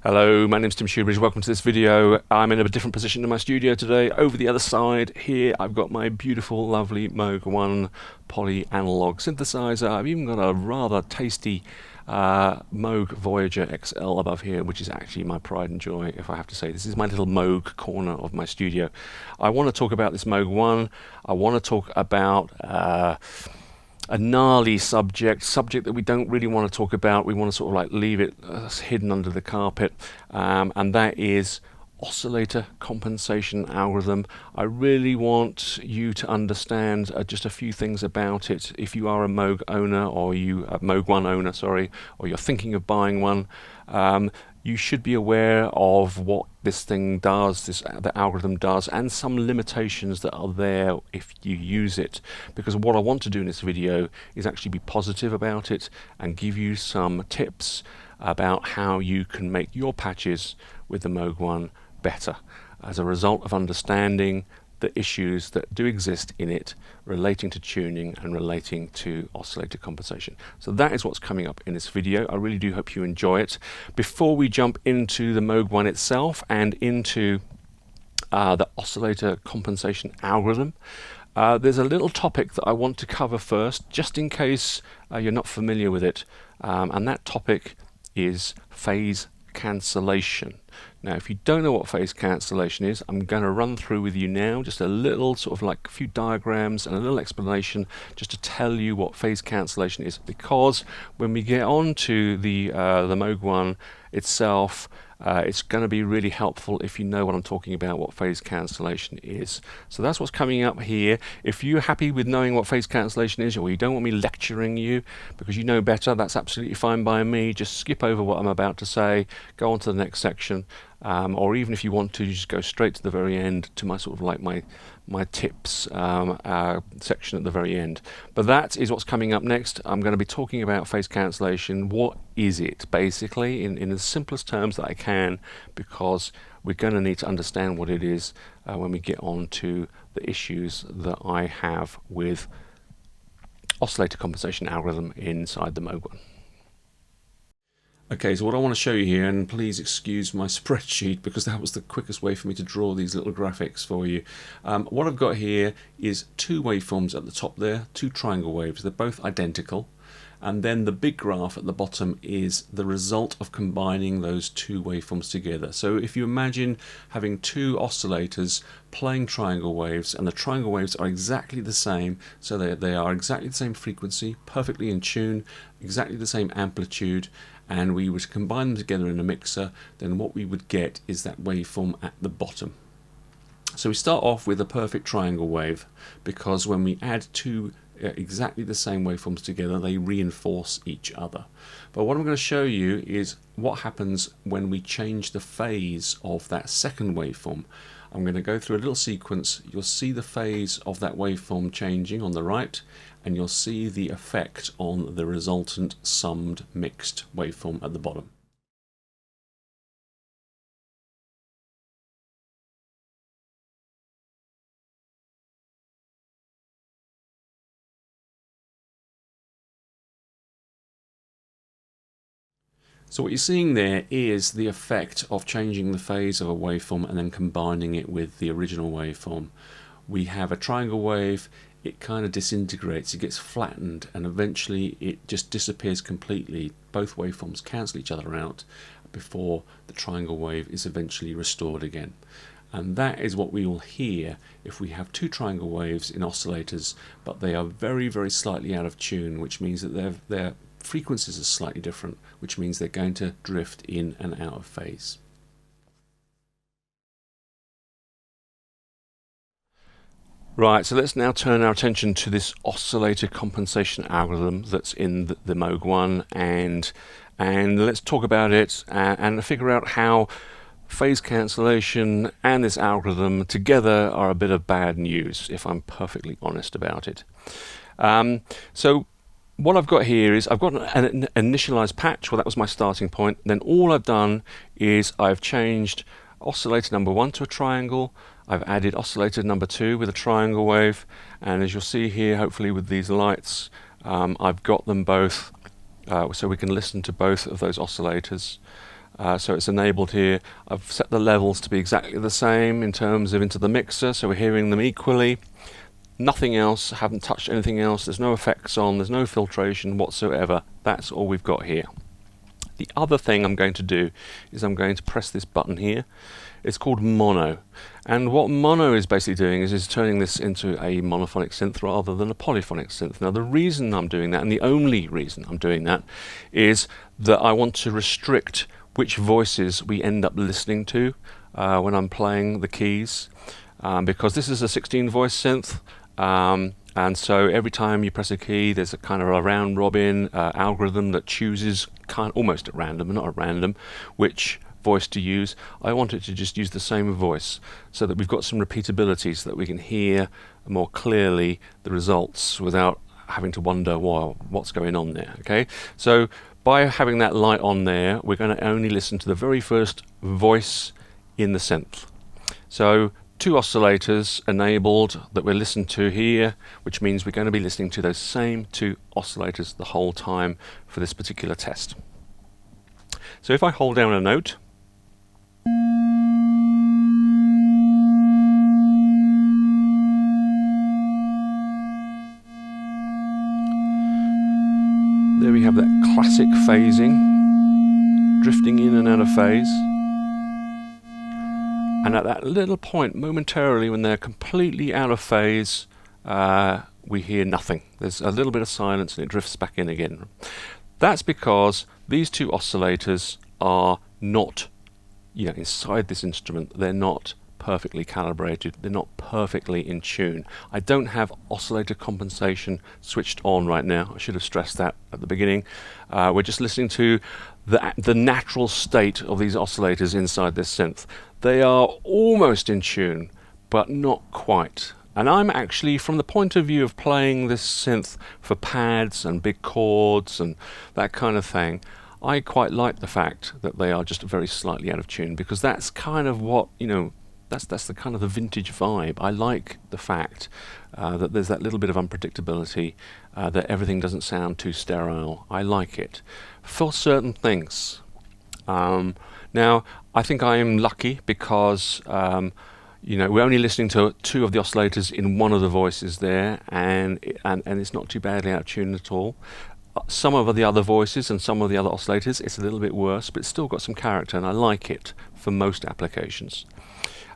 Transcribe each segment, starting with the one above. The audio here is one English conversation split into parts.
Hello, my name's Tim Shoebridge. Welcome to this video. I'm in a different position in my studio today. Over the other side here, I've got my beautiful, lovely Moog ONE poly analog synthesizer. I've even got a rather tasty Moog Voyager XL above here, which is actually my pride and joy, if I have to say. This is my little Moog corner of my studio. I want to talk about this Moog ONE. I want to talk about a gnarly subject that we don't really want to talk about. We want to sort of like leave it hidden under the carpet, and that is oscillator compensation algorithm. I really want you to understand just a few things about it. If you are a Moog owner, or Moog ONE owner, sorry, or you're thinking of buying one, you should be aware of what this thing does, the algorithm does, and some limitations that are there if you use it. Because what I want to do in this video is actually be positive about it and give you some tips about how you can make your patches with the Moog ONE better as a result of understanding the issues that do exist in it relating to tuning and relating to oscillator compensation. So that is what's coming up in this video. I really do hope you enjoy it. Before we jump into the Moog ONE itself and into the oscillator compensation algorithm, there's a little topic that I want to cover first, just in case you're not familiar with it, and that topic is phase cancellation. Now, if you don't know what phase cancellation is, I'm going to run through with you now just a little sort of like a few diagrams and a little explanation just to tell you what phase cancellation is, because when we get on to the Moog ONE itself, it's going to be really helpful if you know what I'm talking about, what phase cancellation is. So that's what's coming up here. If you're happy with knowing what phase cancellation is, or you don't want me lecturing you because you know better, that's absolutely fine by me. Just skip over what I'm about to say, go on to the next section, or even if you want to, just go straight to the very end to my sort of like my tips section at the very end. But that is what's coming up next. I'm going to be talking about phase cancellation. What is it, basically, in the simplest terms that I can, because we're going to need to understand what it is when we get on to the issues that I have with oscillator compensation algorithm inside the Moog ONE. Okay, so what I want to show you here, and please excuse my spreadsheet because that was the quickest way for me to draw these little graphics for you. What I've got here is two waveforms at the top there, two triangle waves. They're both identical. And then the big graph at the bottom is the result of combining those two waveforms together. So if you imagine having two oscillators playing triangle waves, and the triangle waves are exactly the same, so they are exactly the same frequency, perfectly in tune, exactly the same amplitude, and we would combine them together in a mixer, then what we would get is that waveform at the bottom. So we start off with a perfect triangle wave, because when we add two exactly the same waveforms together, they reinforce each other. But what I'm going to show you is what happens when we change the phase of that second waveform. I'm going to go through a little sequence. You'll see the phase of that waveform changing on the right, and you'll see the effect on the resultant summed mixed waveform at the bottom. So what you're seeing there is the effect of changing the phase of a waveform and then combining it with the original waveform. We have a triangle wave, it kind of disintegrates, it gets flattened, and eventually it just disappears completely. Both waveforms cancel each other out before the triangle wave is eventually restored again. And that is what we will hear if we have two triangle waves in oscillators, but they are very, very slightly out of tune, which means that their frequencies are slightly different, which means they're going to drift in and out of phase. Right, so let's now turn our attention to this oscillator compensation algorithm that's in the Moog ONE, and let's talk about it and figure out how phase cancellation and this algorithm together are a bit of bad news, if I'm perfectly honest about it. So what I've got here is I've got an initialized patch. Well, that was my starting point. Then all I've done is I've changed oscillator number 1 to a triangle. I've added oscillator number 2 with a triangle wave, and as you'll see here, hopefully with these lights, I've got them both so we can listen to both of those oscillators. So it's enabled here. I've set the levels to be exactly the same in terms of into the mixer, so we're hearing them equally. Nothing else, haven't touched anything else, there's no effects on, there's no filtration whatsoever. That's all we've got here. The other thing I'm going to do is I'm going to press this button here. It's called mono. And what mono is basically doing is turning this into a monophonic synth rather than a polyphonic synth. Now the reason I'm doing that, and the only reason I'm doing that, is that I want to restrict which voices we end up listening to when I'm playing the keys. Because this is a 16 voice synth. And so every time you press a key, there's a kind of a round robin algorithm that chooses almost at random, but not at random, which voice to use. I want it to just use the same voice so that we've got some repeatability so that we can hear more clearly the results without having to wonder, well, what's going on there. Okay, so by having that light on there, we're going to only listen to the very first voice in the synth. So 2 oscillators enabled that we're listening to here, which means we're going to be listening to those same 2 oscillators the whole time for this particular test. So if I hold down a note, there we have that classic phasing, drifting in and out of phase. And at that little point, momentarily, when they're completely out of phase, we hear nothing. There's a little bit of silence and it drifts back in again. That's because these 2 oscillators are not, inside this instrument, they're not perfectly calibrated, they're not perfectly in tune. I don't have oscillator compensation switched on right now. I should have stressed that at the beginning. We're just listening to the natural state of these oscillators inside this synth. They are almost in tune, but not quite. And I'm actually, from the point of view of playing this synth for pads and big chords and that kind of thing, I quite like the fact that they are just very slightly out of tune, because that's kind of what, that's the kind of the vintage vibe. I like the fact that there's that little bit of unpredictability, that everything doesn't sound too sterile. I like it for certain things. Now, I think I am lucky because we're only listening to 2 of the oscillators in one of the voices there, and it's not too badly out of tune at all. Some of the other voices and some of the other oscillators, it's a little bit worse, but it's still got some character, and I like it for most applications.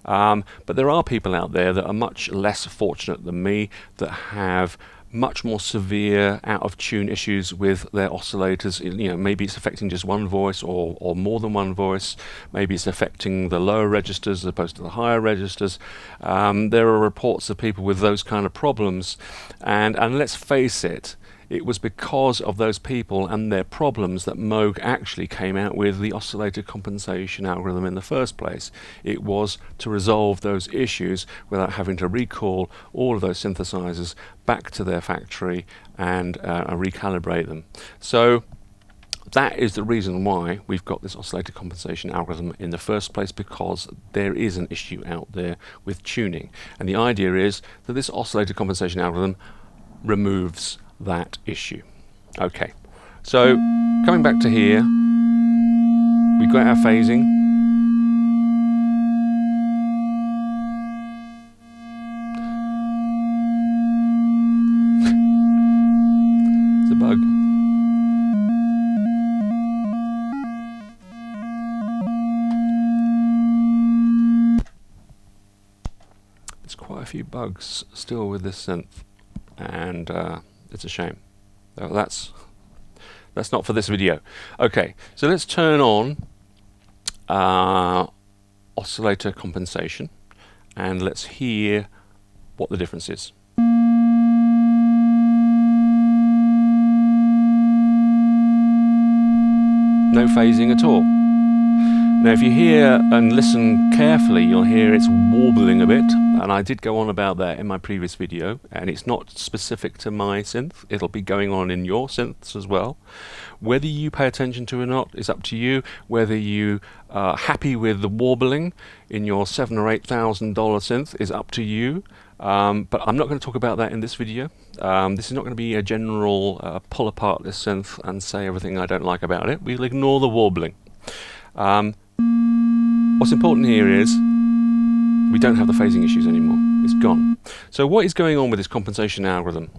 But there are people out there that are much less fortunate than me, that have much more severe out of tune issues with their oscillators. Maybe it's affecting just one voice or more than one voice. Maybe it's affecting the lower registers as opposed to the higher registers. There are reports of people with those kind of problems, and let's face it, it was because of those people and their problems that Moog actually came out with the oscillator compensation algorithm in the first place. It was to resolve those issues without having to recall all of those synthesizers back to their factory and recalibrate them. So that is the reason why we've got this oscillator compensation algorithm in the first place, because there is an issue out there with tuning. And the idea is that this oscillator compensation algorithm removes that issue. Okay, so coming back to here, we've got our phasing. It's a bug. There's quite a few bugs still with this synth, and it's a shame. That's not for this video. Okay, so let's turn on oscillator compensation and let's hear what the difference is. No phasing at all. Now if you hear and listen carefully, you'll hear it's warbling a bit, and I did go on about that in my previous video, and it's not specific to my synth. It'll be going on in your synths as well. Whether you pay attention to it or not is up to you. Whether you are happy with the warbling in your $7,000 or $8,000 synth is up to you. But I'm not going to talk about that in this video. This is not going to be a general pull apart this synth and say everything I don't like about it. We'll ignore the warbling. What's important here is we don't have the phasing issues anymore. It's gone. So what is going on with this compensation algorithm?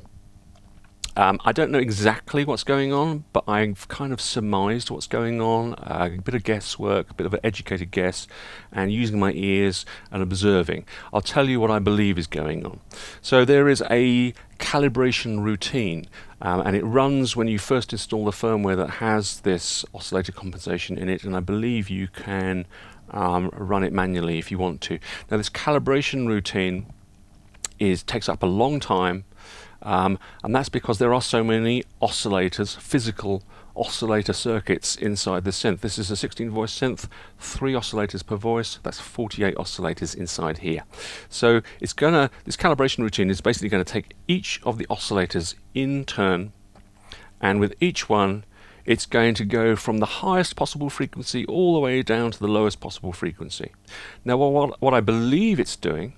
I don't know exactly what's going on, but I've kind of surmised what's going on, a bit of guesswork, a bit of an educated guess, and using my ears and observing. I'll tell you what I believe is going on. So there is a calibration routine, and it runs when you first install the firmware that has this oscillator compensation in it, and I believe you can run it manually if you want to. Now this calibration routine takes up a long time, and that's because there are so many oscillators, physical oscillator circuits inside the synth. This is a 16-voice synth, 3 oscillators per voice. That's 48 oscillators inside here. So this calibration routine is basically going to take each of the oscillators in turn, and with each one it's going to go from the highest possible frequency all the way down to the lowest possible frequency. Now what I believe it's doing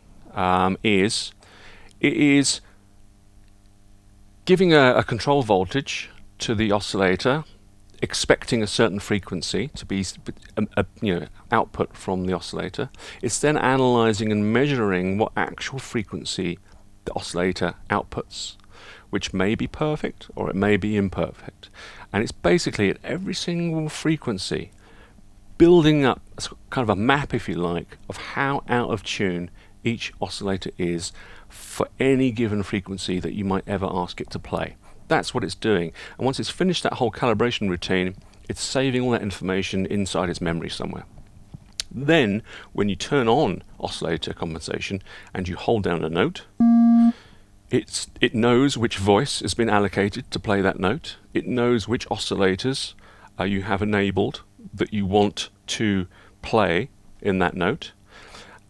is it is giving a control voltage to the oscillator, expecting a certain frequency to be output from the oscillator. It's then analyzing and measuring what actual frequency the oscillator outputs, which may be perfect or it may be imperfect. And it's basically at every single frequency building up kind of a map, if you like, of how out of tune each oscillator is for any given frequency that you might ever ask it to play. That's what it's doing. And once it's finished that whole calibration routine, it's saving all that information inside its memory somewhere. Then, when you turn on oscillator compensation and you hold down a note, it knows which voice has been allocated to play that note. It knows which oscillators you have enabled that you want to play in that note.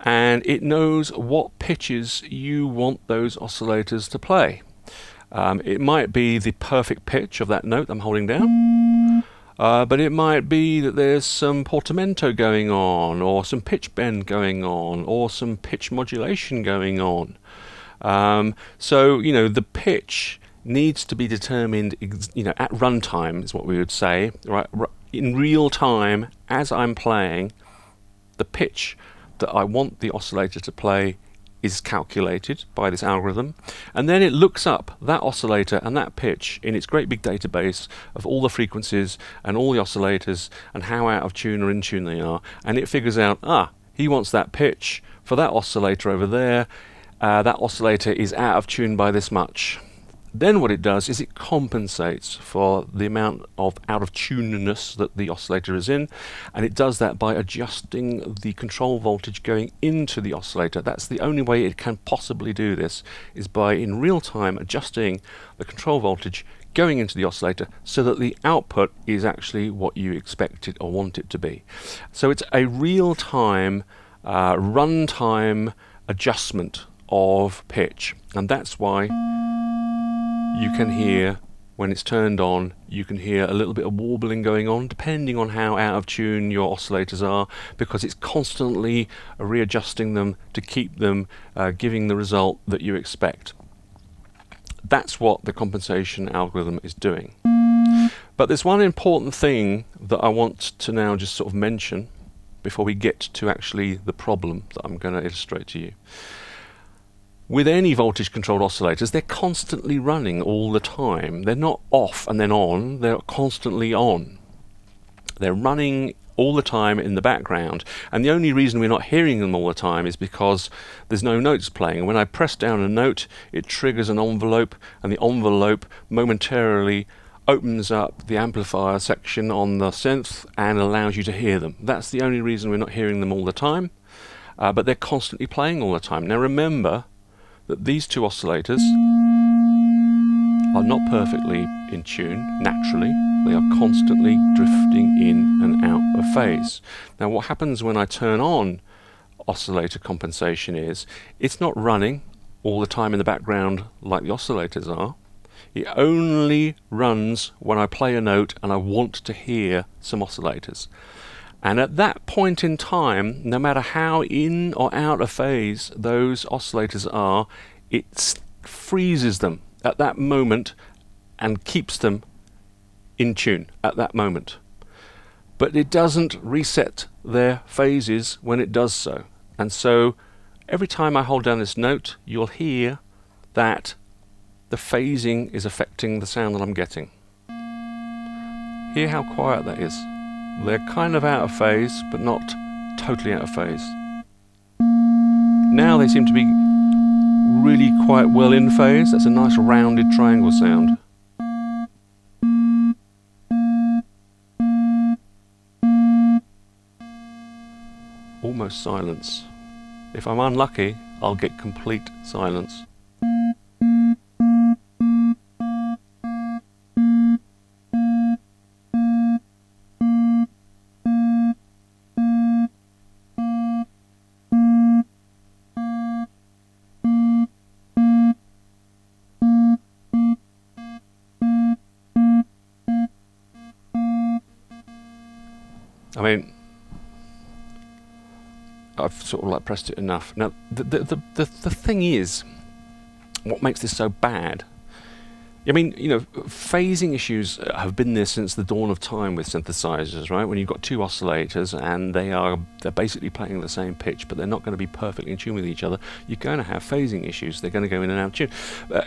And it knows what pitches you want those oscillators to play. It might be the perfect pitch of that note I'm holding down, but it might be that there's some portamento going on, or some pitch bend going on, or some pitch modulation going on. So the pitch needs to be determined at runtime, is what we would say, right? In real time, as I'm playing, the pitch that I want the oscillator to play is calculated by this algorithm, and then it looks up that oscillator and that pitch in its great big database of all the frequencies and all the oscillators and how out of tune or in tune they are, and it figures out, he wants that pitch for that oscillator over there, that oscillator is out of tune by this much. Then what it does is it compensates for the amount of out of tuneness that the oscillator is in, and it does that by adjusting the control voltage going into the oscillator. That's the only way it can possibly do this, is by in real time adjusting the control voltage going into the oscillator so that the output is actually what you expect it or want it to be. So it's a real-time runtime adjustment of pitch, and that's why you can hear, when it's turned on, you can hear a little bit of warbling going on, depending on how out of tune your oscillators are, because it's constantly readjusting them to keep them giving the result that you expect. That's what the compensation algorithm is doing. But there's one important thing that I want to now just sort of mention before we get to actually the problem that I'm going to illustrate to you. With any voltage controlled oscillators, they're constantly running all the time. They're not off and then on, they're constantly on. They're running all the time in the background, and the only reason we're not hearing them all the time is because there's no notes playing. When I press down a note, it triggers an envelope, and the envelope momentarily opens up the amplifier section on the synth and allows you to hear them. That's the only reason we're not hearing them all the time, but they're constantly playing all the time. Now remember that these two oscillators are not perfectly in tune naturally. They are constantly drifting in and out of phase. Now what happens when I turn on oscillator compensation is it's not running all the time in the background like the oscillators are. It only runs when I play a note and I want to hear some oscillators. And at that point in time, no matter how in or out of phase those oscillators are, it freezes them at that moment and keeps them in tune at that moment. but it doesn't reset their phases when it does so. And so every time I hold down this note, you'll hear that the phasing is affecting the sound that I'm getting. Hear how quiet that is. They're kind of out of phase, but not totally out of phase. Now they seem to be really quite well in phase. That's a nice rounded triangle sound. Almost silence. If I'm unlucky, I'll get complete silence. I mean, I've sort of like pressed it enough. Now, the thing is, what makes this so bad? I mean, you know, phasing issues have been there since the dawn of time with synthesizers, right? When you've got two oscillators and they're basically playing the same pitch, but they're not going to be perfectly in tune with each other. You're going to have phasing issues. They're going to go in and out of tune,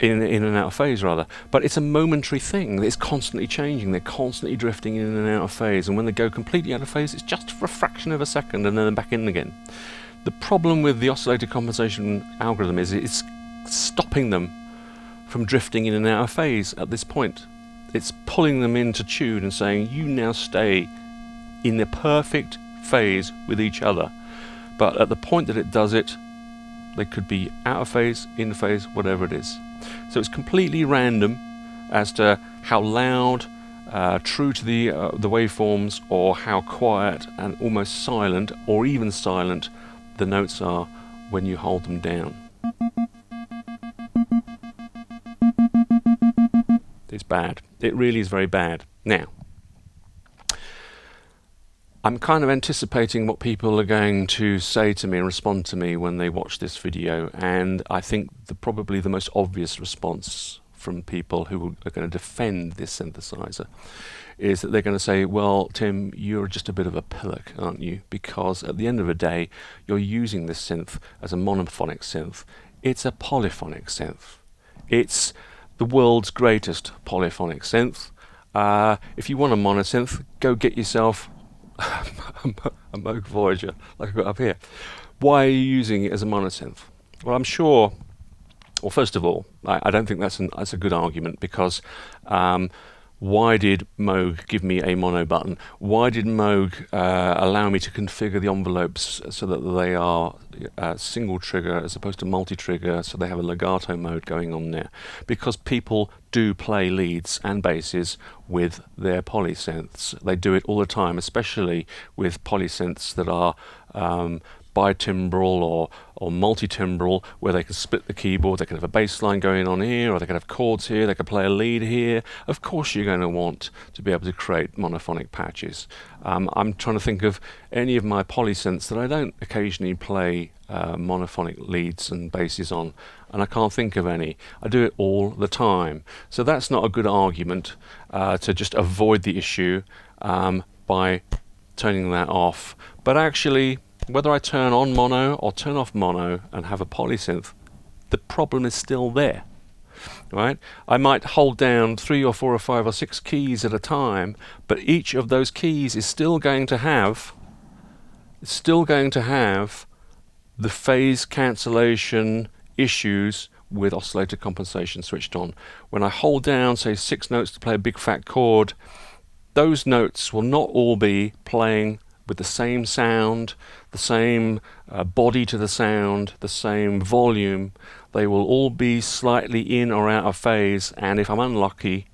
in and out of phase rather. But it's a momentary thing. It's constantly changing. They're constantly drifting in and out of phase. And when they go completely out of phase, it's just for a fraction of a second, and then they're back in again. The problem with the oscillator compensation algorithm is it's stopping them from drifting in and out of phase at this point. It's pulling them into tune and saying, you now stay in the perfect phase with each other. But at the point that it does it, they could be out of phase, in phase, whatever it is. So it's completely random as to how loud, true to the waveforms, or how quiet and almost silent, or even silent, the notes are when you hold them down. It's bad. It really is very bad. Now, I'm kind of anticipating what people are going to say to me and respond to me when they watch this video, and I think probably the most obvious response from people who are going to defend this synthesizer is that they're going to say, well, Tim, you're just a bit of a pillock, aren't you? Because at the end of the day, you're using this synth as a monophonic synth. It's a polyphonic synth. It's the world's greatest polyphonic synth. If you want a monosynth, go get yourself a Moog Voyager, like I've got up here. Why are you using it as a monosynth? Well, I'm sure, well, first of all, I don't think that's a good argument, because why did Moog give me a mono button? Why did Moog allow me to configure the envelopes so that they are single trigger as opposed to multi-trigger, so they have a legato mode going on there? Because people do play leads and basses with their polysynths. They do it all the time, especially with polysynths that are bitimbral or multi-timbral, where they can split the keyboard. They can have a bass line going on here, or they can have chords here, they can play a lead here. Of course you're going to want to be able to create monophonic patches. I'm trying to think of any of my polysynths that I don't occasionally play monophonic leads and basses on, and I can't think of any. I do it all the time. So that's not a good argument to just avoid the issue by turning that off. But actually, whether I turn on mono or turn off mono and have a polysynth, the problem is still there, right? I might hold down 3 or 4 or 5 or 6 keys at a time, but each of those keys is still going to have the phase cancellation issues with oscillator compensation switched on. When I hold down, say, 6 notes to play a big fat chord, those notes will not all be playing with the same sound, the same body to the sound, the same volume. They will all be slightly in or out of phase, and if I'm unlucky,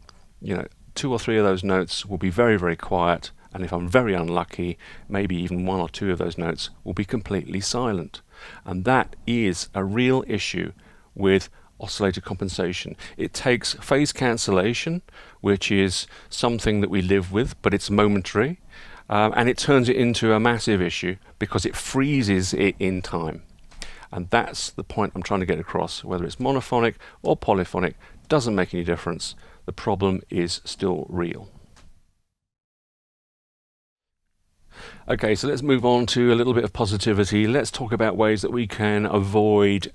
2 or 3 of those notes will be very, very quiet, and if I'm very unlucky, maybe even 1 or 2 of those notes will be completely silent. And that is a real issue with oscillator compensation. It takes phase cancellation, which is something that we live with, but it's momentary, and it turns it into a massive issue because it freezes it in time. And that's the point I'm trying to get across. Whether it's monophonic or polyphonic, doesn't make any difference. The problem is still real. Okay, so let's move on to a little bit of positivity. Let's talk about ways that we can avoid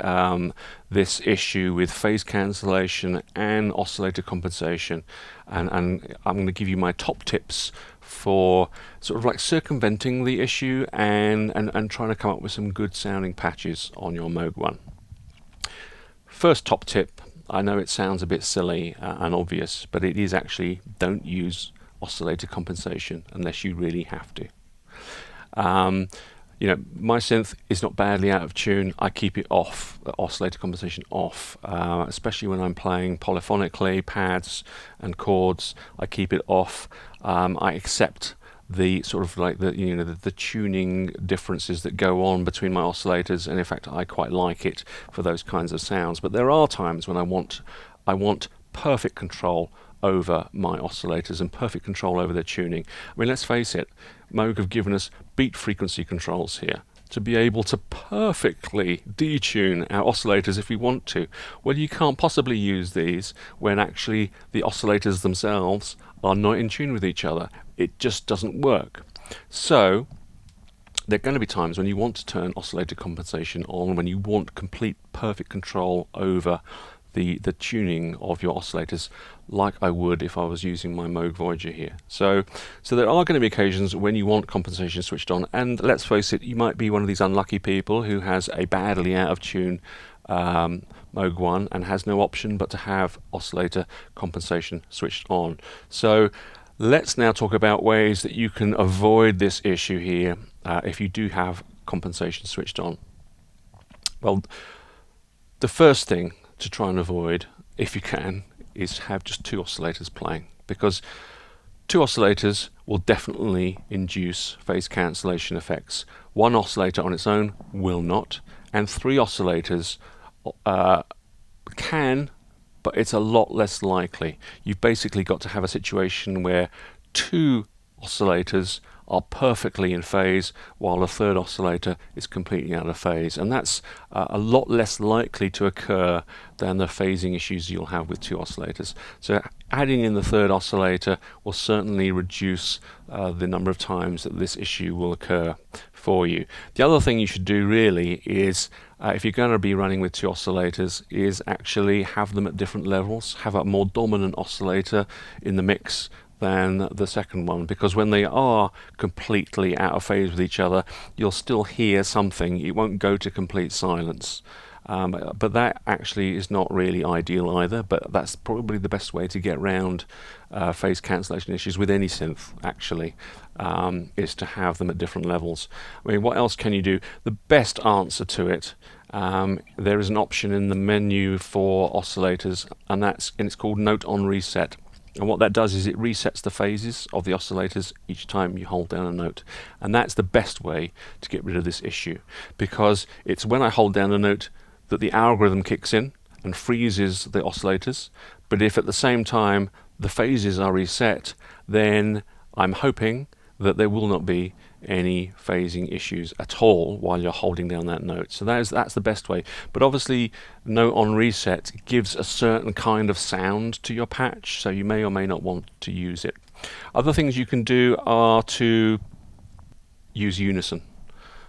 this issue with phase cancellation and oscillator compensation. And I'm going to give you my top tips for sort of like circumventing the issue and trying to come up with some good sounding patches on your Moog One. First top tip, I know it sounds a bit silly and obvious, but it is actually don't use oscillator compensation unless you really have to. You know, my synth is not badly out of tune. I keep it off, the oscillator compensation off, especially when I'm playing polyphonically, pads and chords. I keep it off. I accept the sort of like the tuning differences that go on between my oscillators, and in fact I quite like it for those kinds of sounds. But there are times when I want perfect control over my oscillators and perfect control over their tuning. I mean, let's face it, Moog have given us beat frequency controls here to be able to perfectly detune our oscillators if we want to. Well, you can't possibly use these when actually the oscillators themselves are not in tune with each other. It just doesn't work. So there are going to be times when you want to turn oscillator compensation on, when you want complete perfect control over the tuning of your oscillators, like I would if I was using my Moog Voyager here. So there are going to be occasions when you want compensation switched on, and let's face it, you might be one of these unlucky people who has a badly out of tune Moog One and has no option but to have oscillator compensation switched on. So let's now talk about ways that you can avoid this issue here if you do have compensation switched on. Well, the first thing to try and avoid, if you can, is have just two oscillators playing, because two oscillators will definitely induce phase cancellation effects. One oscillator on its own will not, and three oscillators can, but it's a lot less likely. You've basically got to have a situation where two oscillators are perfectly in phase while a third oscillator is completely out of phase, and that's a lot less likely to occur than the phasing issues you'll have with two oscillators. So adding in the third oscillator will certainly reduce the number of times that this issue will occur for you. The other thing you should do really is, if you're going to be running with two oscillators, is actually have them at different levels. Have a more dominant oscillator in the mix than the second one, because when they are completely out of phase with each other, you'll still hear something. It won't go to complete silence. But that actually is not really ideal either, but that's probably the best way to get around phase cancellation issues with any synth, actually, is to have them at different levels. I mean, what else can you do? The best answer to it, there is an option in the menu for oscillators, and it's called Note on Reset. And what that does is it resets the phases of the oscillators each time you hold down a note. And that's the best way to get rid of this issue, because it's when I hold down a note that the algorithm kicks in and freezes the oscillators. But if at the same time the phases are reset, then I'm hoping that there will not be any phasing issues at all while you're holding down that note. So that's the best way. But obviously, Note on Reset gives a certain kind of sound to your patch, so you may or may not want to use it. Other things you can do are to use unison,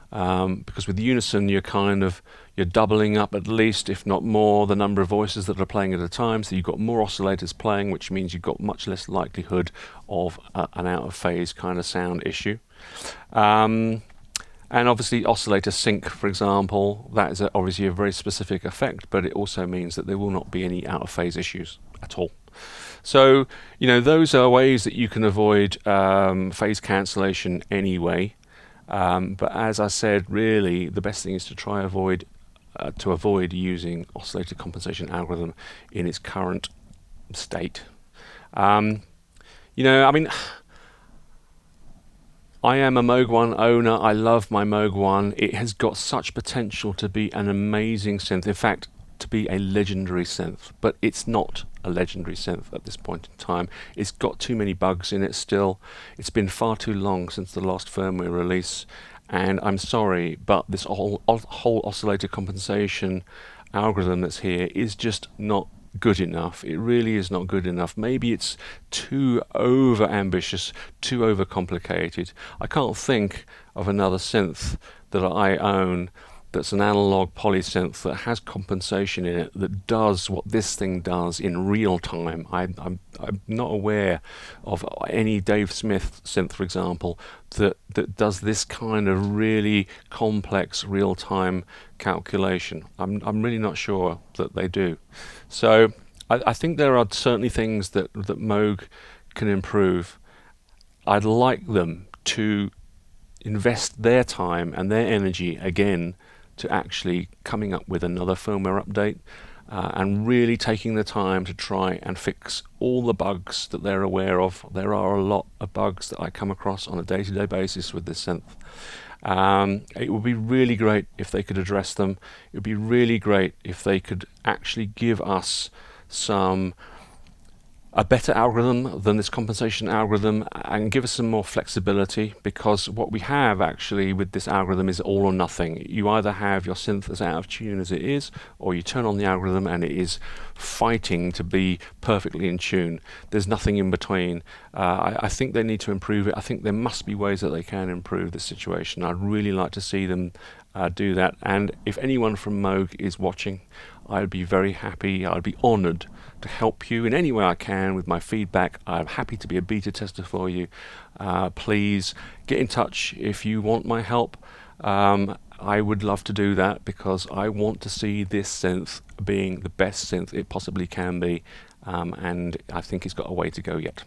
because with unison you're doubling up at least, if not more, the number of voices that are playing at a time, so you've got more oscillators playing, which means you've got much less likelihood of an out of phase kind of sound issue. And obviously oscillator sync, for example, that is obviously a very specific effect, but it also means that there will not be any out of phase issues at all. So, you know, those are ways that you can avoid phase cancellation anyway. But as I said, really the best thing is to try to avoid using oscillator compensation algorithm in its current state. You know, I mean, I am a Moog One owner. I love my Moog One. It has got such potential to be an amazing synth. In fact, to be a legendary synth. But it's not a legendary synth at this point in time. It's got too many bugs in it still. It's been far too long since the last firmware release. And I'm sorry, but this whole oscillator compensation algorithm that's here is just not good enough. It really is not good enough. Maybe it's too over ambitious, too over complicated. I can't think of another synth that I own that's an analog polysynth that has compensation in it that does what this thing does in real time. I'm not aware of any Dave Smith synth, for example, that does this kind of really complex real time calculation. I'm really not sure that they do. So I think there are certainly things that Moog can improve. I'd like them to invest their time and their energy again to actually coming up with another firmware update and really taking the time to try and fix all the bugs that they're aware of. There are a lot of bugs that I come across on a day-to-day basis with this synth. It would be really great if they could address them. It would be really great if they could actually give us a better algorithm than this compensation algorithm and give us some more flexibility, because what we have actually with this algorithm is all or nothing. You either have your synth as out of tune as it is, or you turn on the algorithm and it is fighting to be perfectly in tune. There's nothing in between. I think they need to improve it. I think there must be ways that they can improve the situation. I'd really like to see them do that, and if anyone from Moog is watching, I'd be very happy, I'd be honoured to help you in any way I can with my feedback. I'm happy to be a beta tester for you. Please get in touch if you want my help. I would love to do that because I want to see this synth being the best synth it possibly can be, and I think it's got a way to go yet.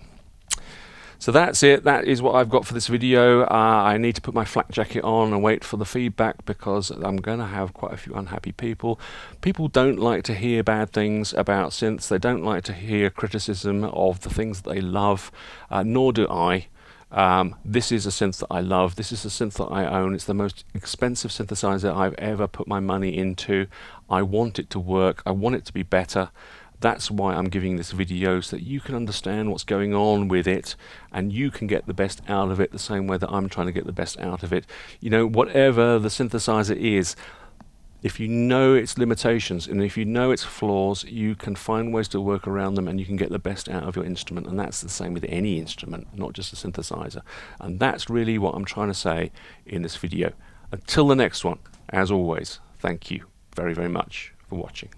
So that's it. That is what I've got for this video. I need to put my flak jacket on and wait for the feedback because I'm going to have quite a few unhappy people. People don't like to hear bad things about synths. They don't like to hear criticism of the things that they love, nor do I. This is a synth that I love. This is a synth that I own. It's the most expensive synthesizer I've ever put my money into. I want it to work. I want it to be better. That's why I'm giving this video, so that you can understand what's going on with it and you can get the best out of it the same way that I'm trying to get the best out of it. You know, whatever the synthesizer is, if you know its limitations and if you know its flaws, you can find ways to work around them and you can get the best out of your instrument. And that's the same with any instrument, not just a synthesizer. And that's really what I'm trying to say in this video. Until the next one, as always, thank you very, very much for watching.